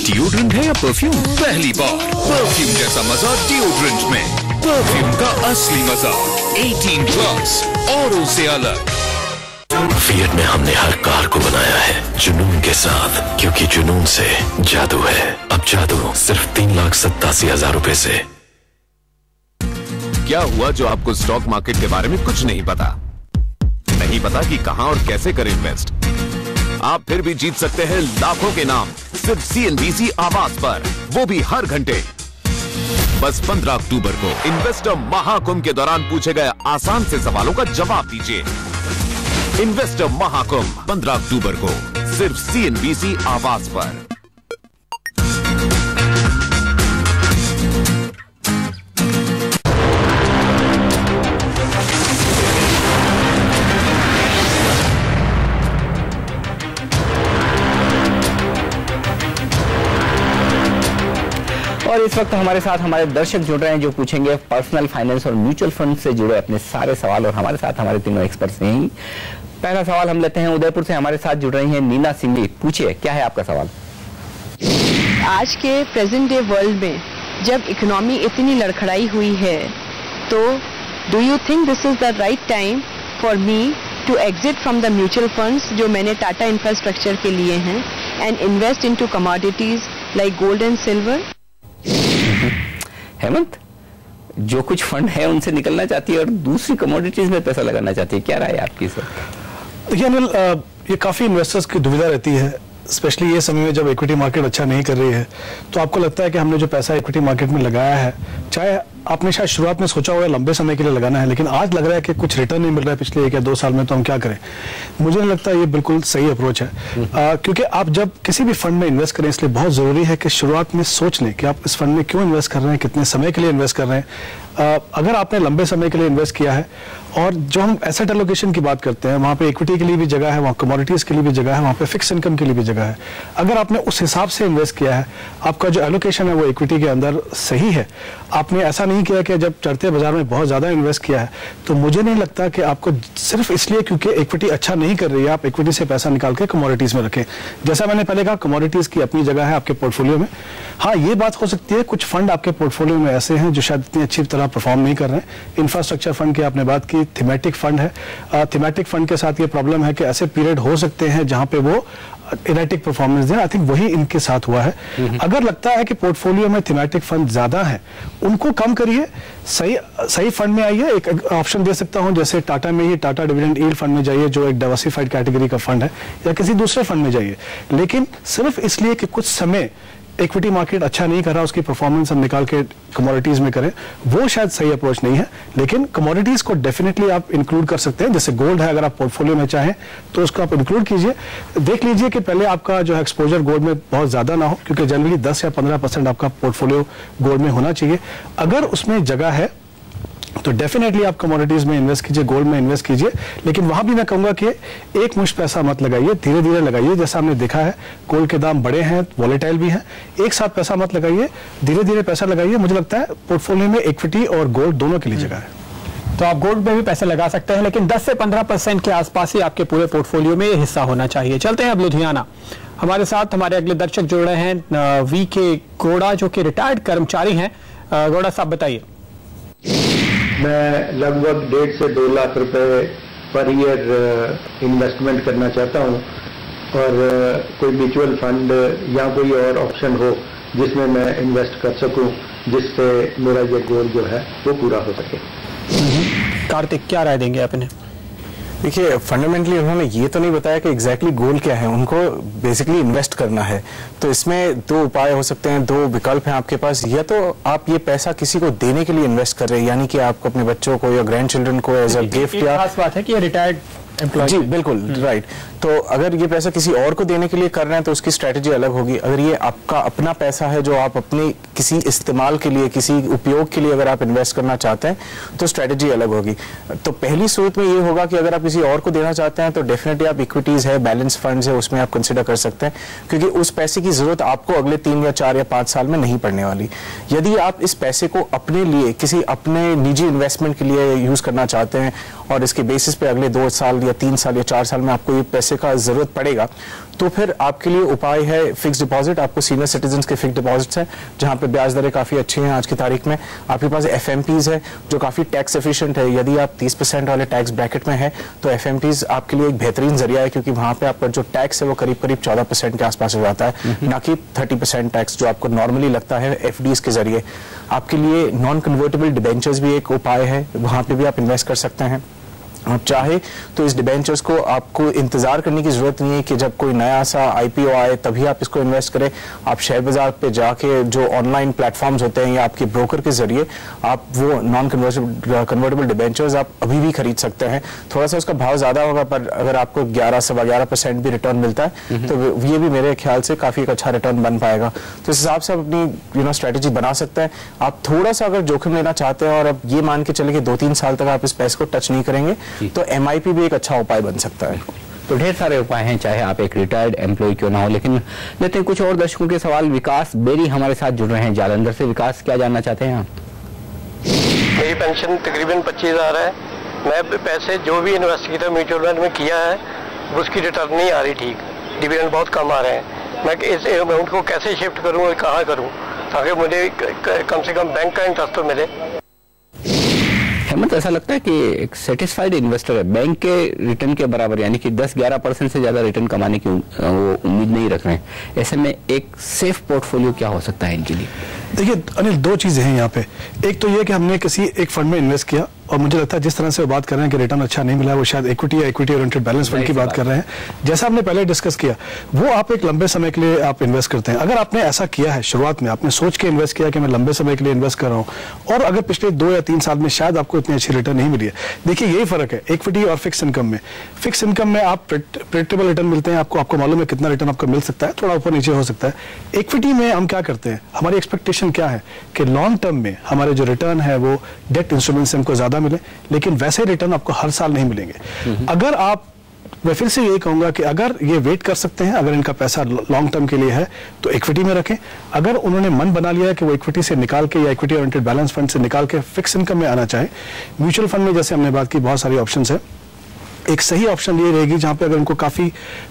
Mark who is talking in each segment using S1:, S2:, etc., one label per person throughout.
S1: Deodorant है या perfume? पहली बार परफ्यूम जैसा मजा डिओड्रेंट में। परफ्यूम का असली मजा 18+ औरों से अलग।
S2: फिएट में हमने हर कार को बनाया है जुनून के साथ, क्योंकि जुनून से जादू है। अब जादू सिर्फ 3,87,000 रुपए से।
S3: क्या हुआ जो आपको स्टॉक मार्केट के बारे में कुछ नहीं पता? नहीं पता कि कहां और कैसे करें इन्वेस्ट? आप फिर भी जीत सकते हैं लाखों के नाम सिर्फ CNBC आवाज पर, वो भी हर घंटे। बस 15 अक्टूबर को इन्वेस्टर महाकुंभ के दौरान पूछे गए आसान से सवालों का जवाब दीजिए। इन्वेस्टर महाकुंभ 15 अक्टूबर को सिर्फ CNBC आवाज पर।
S4: और इस वक्त हमारे साथ हमारे दर्शक जुड़ रहे हैं जो पूछेंगे पर्सनल फाइनेंस और म्यूचुअल फंड से जुड़े अपने सारे सवाल, और हमारे साथ हमारे तीनों एक्सपर्ट्स हैं। पहला सवाल हम लेते हैं उदयपुर से। हमारे साथ जुड़ रही हैं नीना सिंघी। पूछिए, क्या है आपका सवाल?
S5: आज के प्रेजेंट डे वर्ल्ड में जब इकोनॉमी इतनी लड़खड़ाई हुई है, तो do you think this is the right time for me to exit from the mutual funds जो मैंने टाटा इंफ्रास्ट्रक्चर के लिए हैं and invest into commodities like gold and silver?
S4: Hemant, जो कुछ फंड है उनसे निकलना चाहती है और दूसरी कमोडिटीज में पैसा लगाना चाहती है, क्या राय है आपकी सर?
S6: देखिए अनिल, ये काफी इन्वेस्टर्स की दुविधा रहती है, स्पेशली ये समय में जब इक्विटी मार्केट अच्छा नहीं कर रही है, तो आपको लगता है कि हमने जो पैसा इक्विटी मार्केट में लगाया है, चाहे आपने शायद शुरुआत में सोचा होगा लंबे समय के लिए लगाना है, लेकिन आज लग रहा है कि कुछ रिटर्न नहीं मिल रहा है पिछले 1 या 2 साल में, तो हम क्या करें? मुझे नहीं लगता ये बिल्कुल सही अप्रोच है, क्योंकि आप जब किसी भी फंड में इन्वेस्ट करें, इसलिए बहुत जरूरी है कि शुरुआत में सोच लें कि आप इस फंड में क्यों इन्वेस्ट कर रहे हैं, कितने समय के लिए इन्वेस्ट कर रहे हैं। अगर आपने लंबे समय के लिए इन्वेस्ट किया है, और जो हम एसेट एलोकेशन की बात करते हैं, वहाँ पे इक्विटी के लिए भी जगह है, वहाँ कमोडिटीज के लिए भी जगह है, वहाँ पे फिक्स इनकम के लिए भी जगह है। अगर आपने उस हिसाब से इन्वेस्ट किया है, आपका जो एलोकेशन है वो इक्विटी के अंदर सही है, आपने ऐसा नहीं किया कि जब चढ़ते बाजार में बहुत ज्यादा इन्वेस्ट किया है, तो मुझे नहीं लगता कि आपको सिर्फ इसलिए क्योंकि इक्विटी अच्छा नहीं कर रही है, आप इक्विटी से पैसा निकाल के कमोडिटीज में रखें। जैसा मैंने पहले कहा, कमोडिटीज की अपनी जगह है आपके पोर्टफोलियो में। हाँ, ये बात हो सकती है कुछ फंड आपके पोर्टफोलियो में ऐसे हैं जो शायद इतनी अच्छी तरह परफॉर्म नहीं कर रहे हैं। इंफ्रास्ट्रक्चर फंड की आपने बात की, थीमेटिक फंड है। थीमेटिक फंड के साथ ये प्रॉब्लम है कि ऐसे पीरियड हो सकते हैं जहां पे वो इरेटिक परफॉर्मेंस दें। आई थिंक वही इनके साथ हुआ है। अगर लगता है कि पोर्टफोलियो में थीमेटिक फंड ज्यादा है, उनको कम करिए, सही फंड में आइए। एक ऑप्शन दे सकता हूं, जैसे टाटा में ही टाटा डिविडेंड यील्ड फंड में जाइए, जो एक डाइवर्सिफाइड कैटेगरी का फंड है, या किसी दूसरे फंड में जाइए। लेकिन सिर्फ इसलिए कि कुछ समय इक्विटी मार्केट अच्छा नहीं कर रहा, उसकी परफॉर्मेंस हम निकाल के कमोडिटीज में करें, वो शायद सही अप्रोच नहीं है। लेकिन कमोडिटीज को डेफिनेटली आप इंक्लूड कर सकते हैं। जैसे गोल्ड है, अगर आप पोर्टफोलियो में चाहें तो उसको आप इंक्लूड कीजिए। देख लीजिए कि पहले आपका जो एक्सपोजर गोल्ड में बहुत ज्यादा ना हो, क्योंकि जनरली 10 या 15% आपका पोर्टफोलियो गोल्ड में होना चाहिए। अगर उसमें जगह है तो डेफिनेटली आप कमोडिटीज में इन्वेस्ट कीजिए, गोल्ड में इन्वेस्ट कीजिए। लेकिन वहां भी मैं कहूंगा कि एक मुश्त पैसा मत लगाइए, धीरे धीरे लगाइए। जैसा हमने देखा है, गोल्ड के दाम बड़े हैं, वॉलेटाइल भी हैं, एक साथ पैसा मत लगाइए, धीरे धीरे पैसा लगाइए। मुझे लगता है पोर्टफोलियो में इक्विटी और गोल्ड दोनों के लिए जगह है।
S7: तो आप गोल्ड में भी पैसे लगा सकते हैं, लेकिन 10 से 15% के आसपास ही आपके पूरे पोर्टफोलियो में हिस्सा होना चाहिए। चलते हैं अब लुधियाना। हमारे साथ हमारे अगले दर्शक जुड़ रहे हैं VK गौड़ा, जो कि रिटायर्ड कर्मचारी हैं। गौड़ा साहब, बताइए।
S8: मैं लगभग 1.5 से 2 लाख रुपए पर ईयर इन्वेस्टमेंट करना चाहता हूं, और कोई म्यूचुअल फंड या कोई और ऑप्शन हो जिसमें मैं इन्वेस्ट कर सकूं, जिससे मेरा ये गोल जो है वो पूरा हो सके।
S7: कार्तिक, क्या राय देंगे आप इन्हें?
S9: देखिए, फंडामेंटली उन्होंने ये तो नहीं बताया कि एग्जैक्टली गोल क्या है, उनको बेसिकली इन्वेस्ट करना है। तो इसमें 2 उपाय हो सकते हैं, 2 विकल्प हैं आपके पास। या तो आप ये पैसा किसी को देने के लिए इन्वेस्ट कर रहे हैं, यानी कि आपको अपने बच्चों को या ग्रैंड चिल्ड्रन को एज अ गिफ्ट, या
S7: खास बात है कि रिटायर्ड एम्प्लॉय।
S9: जी बिल्कुल राइट। तो अगर ये पैसा किसी और को देने के लिए कर रहे हैं तो उसकी स्ट्रेटजी अलग होगी। अगर ये आपका अपना पैसा है जो आप अपने किसी इस्तेमाल के लिए, किसी उपयोग के लिए अगर आप इन्वेस्ट करना चाहते हैं, तो स्ट्रेटजी अलग होगी। तो पहली सूरत में ये होगा कि अगर आप किसी और को देना चाहते हैं तो डेफिनेटली आप इक्विटीज है, बैलेंस फंड्स है, उसमें आप कंसिडर कर सकते हैं, क्योंकि उस पैसे की जरूरत आपको अगले 3 या 4 या 5 साल में नहीं पड़ने वाली। यदि आप इस पैसे को अपने लिए, किसी अपने निजी इन्वेस्टमेंट के लिए यूज करना चाहते हैं और इसके बेसिस पे अगले 2 साल या 3 साल या 4 साल में आपको ये पैसे का जरूरत पड़ेगा, तो फिर आपके लिए उपाय है फिक्स डिपॉजिट। आपको सीनियर सिटीजन के फिक्स डिपॉजिट्स हैं जहां पे ब्याज दरें काफी अच्छी हैं आज की तारीख में। आपके पास FMPs है जो काफी टैक्स एफिशिएंट है। यदि आप 30% वाले टैक्स ब्रैकेट में है तो FMPs आपके लिए एक बेहतरीन जरिया है, क्योंकि वहां पे आपका जो टैक्स है वो करीब करीब 14% के आसपास हो जाता है, ना कि 30% टैक्स जो आपको नॉर्मली लगता है FDs के जरिए। आपके लिए नॉन कन्वर्टेबल डिबेंचर्स भी एक उपाय है, वहां पे भी आप इन्वेस्ट कर सकते हैं। आप चाहे तो इस डिबेंचर्स को आपको इंतजार करने की जरूरत नहीं है कि जब कोई नया सा IPO आए तभी आप इसको इन्वेस्ट करें। आप शेयर बाजार पे जाके जो ऑनलाइन प्लेटफॉर्म्स होते हैं या आपके ब्रोकर के जरिए आप वो नॉन कन्वर्टेबल डिबेंचर्स आप अभी भी खरीद सकते हैं। थोड़ा सा उसका भाव ज्यादा होगा, पर अगर आपको 11-11% भी रिटर्न मिलता है तो ये भी मेरे ख्याल से काफी एक अच्छा रिटर्न बन पाएगा। तो इस हिसाब से आप अपनी स्ट्रेटेजी बना सकते हैं। आप थोड़ा सा अगर जोखिम लेना चाहते हैं और अब ये मान के चले कि 2-3 साल तक आप इस पैसे को टच नहीं करेंगे तो MIP भी एक अच्छा उपाय बन सकता है।
S4: तो ढेर सारे उपाय हैं, चाहे आप एक रिटायर्ड एम्प्लॉय क्यों ना हो। लेकिन लेते हैं कुछ और दर्शकों के सवाल। विकास बेरी हमारे साथ जुड़ रहे हैं जालंधर से। विकास, क्या जानना चाहते हैं आप?
S10: मेरी पेंशन तकरीबन 25,000 है। मैं पैसे जो भी इन्वेस्ट किया म्यूचुअल फंड में किया है उसकी रिटर्न नहीं आ रही ठीक, डिविडेंड बहुत कम आ रहे हैं। मैं इस अमाउंट को कैसे शिफ्ट करूँ और कहाँ करूँ ताकि मुझे कम से कम बैंक का इंटरेस्ट तो मिले।
S4: हेमंत, ऐसा लगता है कि एक सेटिस्फाइड इन्वेस्टर है, बैंक के रिटर्न के बराबर यानी कि 10-11% से ज्यादा रिटर्न कमाने की वो उम्मीद नहीं रख रहे हैं। ऐसे में एक सेफ पोर्टफोलियो क्या हो सकता है इनके लिए?
S6: देखिए अनिल, 2 चीजें हैं यहाँ पे। एक तो ये कि हमने किसी एक फंड में इन्वेस्ट किया और मुझे लगता है जिस तरह से वो बात कर रहे हैं कि रिटर्न अच्छा नहीं मिला, वो शायद इक्विटी या इक्विटी ओरिएंटेड बैलेंस फंड की बात कर रहे हैं। जैसा हमने पहले डिस्कस किया, वो आप एक लंबे समय के लिए आप इन्वेस्ट करते हैं। अगर आपने ऐसा किया है शुरुआत में, आपने सोच के इन्वेस्ट किया कि मैं लंबे समय के लिए इन्वेस्ट कर रहा हूँ और अगर पिछले 2 या 3 साल में शायद आपको इतनी अच्छी रिटर्न नहीं मिली है। देखिए यही फर्क है इक्विटी और फिक्स इनकम में। फिक्स इनकम में आप प्रेडिक्टेबल रिटर्न मिलते हैं, आपको मालूम है कितना रिटर्न आपको मिल सकता है, थोड़ा ऊपर नीचे हो सकता है। इक्विटी में हम क्या करते हैं, हमारी एक्सपेक्टेशन क्या है कि लॉन्ग टर्म में हमारे जो रिटर्न है वो डेट इंस्ट्रूमेंट से हमको ज्यादा मिले, लेकिन वैसे रिटर्न आपको हर साल नहीं मिलेंगे। अगर आप, मैं फिर से यही कहूंगा कि अगर ये वेट कर सकते हैं, अगर इनका पैसा लॉन्ग टर्म के लिए है तो इक्विटी में रखें। अगर उन्होंने मन बना लिया है कि वो इक्विटी से निकाल के या इक्विटी ओरिएंटेड बैलेंस फंड से निकाल के फिक्स इनकम में आना चाहे, म्यूचुअल फंड में जैसे हमने बात की बहुत सारी ऑप्शंस है। एक सही ऑप्शन ये रहेगी जहां पे अगर उनको काफी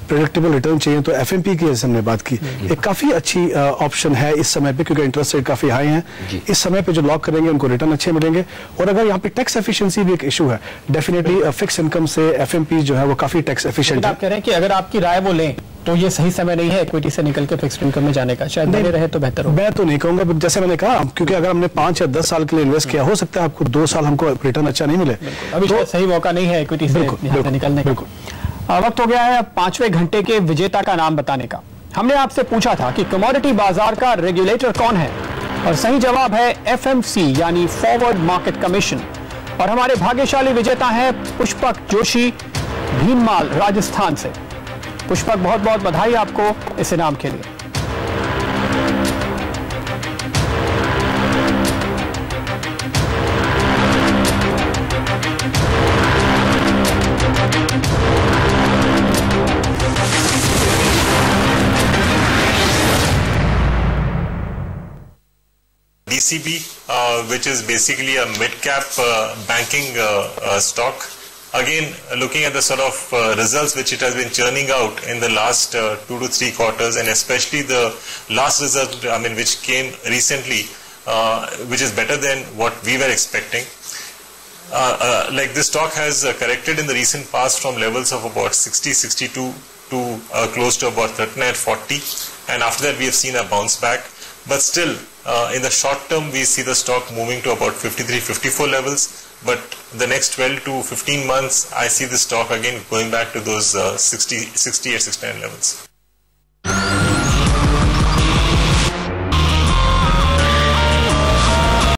S6: प्रेडिक्टेबल रिटर्न चाहिए तो FMP की जैसे हमने बात की, एक काफी अच्छी ऑप्शन है इस समय पे, क्योंकि इंटरेस्ट रेट काफी हाई है। इस समय पे जो लॉक करेंगे उनको रिटर्न अच्छे मिलेंगे। और अगर यहाँ पे टैक्स एफिशिएंसी भी एक इशू है, डेफिनेटली फिक्स इनकम से FMP जो है वो काफी टैक्स एफिशिएंट है।
S7: आप कह रहे हैं कि अगर आपकी राय वो लें तो ये सही समय नहीं है इक्विटी से निकल के फिक्स्ड इनकम में जाने का, शायद बने रहे तो बेहतर हो।
S6: मैं तो नहीं कहूंगा, जैसे मैंने कहा, क्योंकि अगर हमने 5 या 10 साल के लिए इन्वेस्ट किया, हो सकता है आपको 2 साल हमको रिटर्न अच्छा नहीं मिले।
S7: अभी तो सही मौका नहीं है इक्विटी से निकलने का। वक्त हो गया है अब 5वें घंटे के विजेता का नाम बताने का। हमने आपसे पूछा था कि कमोडिटी बाजार का रेगुलेटर कौन है, और सही जवाब है FMC यानी फॉरवर्ड मार्केट कमीशन। और हमारे भाग्यशाली विजेता हैं पुष्पक जोशी, भीनमाल, राजस्थान से। पुष्पक, बहुत बहुत बधाई आपको इस इनाम के लिए।
S11: DCB, which is basically a mid-cap banking stock. Again, looking at the sort of results which it has been churning out in the last 2 to 3 quarters, and especially the last result, which came recently, which is better than what we were expecting. Like this stock has corrected in the recent past from levels of about 60, 62 to close to about 39, 40, and after that we have seen a bounce back. But still, in the short term, we see the stock moving to about 53, 54 levels. But the next 12 to 15 months, I see the stock again going back to those 68, 69 levels.